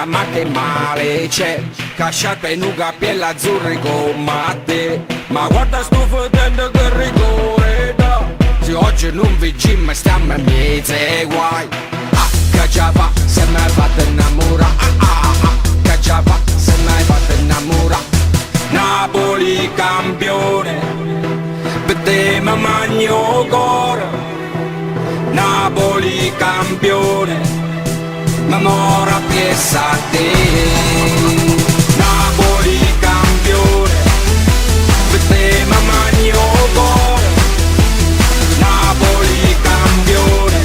Madonna, ma che male c'è? Casciata e nuga, piella azzurri con matte. Ma guarda sto fedendo che rigore da. Se oggi non vi gym stiamo in mezzo ai guai. Ah, che già va, se mi hai fatto innamorare. Che già va, se mi hai fatto innamorare. Napoli campione, per te mi magno cuore. Napoli campione, ma mora piessa a te. Napoli campione, per te mi magno cuore. Napoli campione,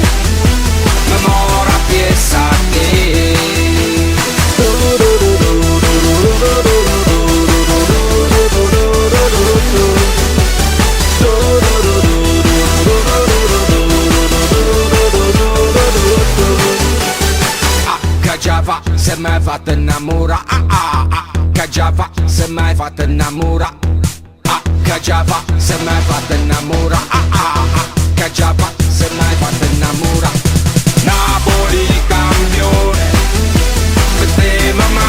ma mora piessa a te. Che già fa, se mi hai fatto innamorare. Che già fa, se mi hai fatto innamorare. Che già fa, se mi hai fatto innamorare. Che già fa, se mi hai fatto innamorare. Napoli campione, per te mamma.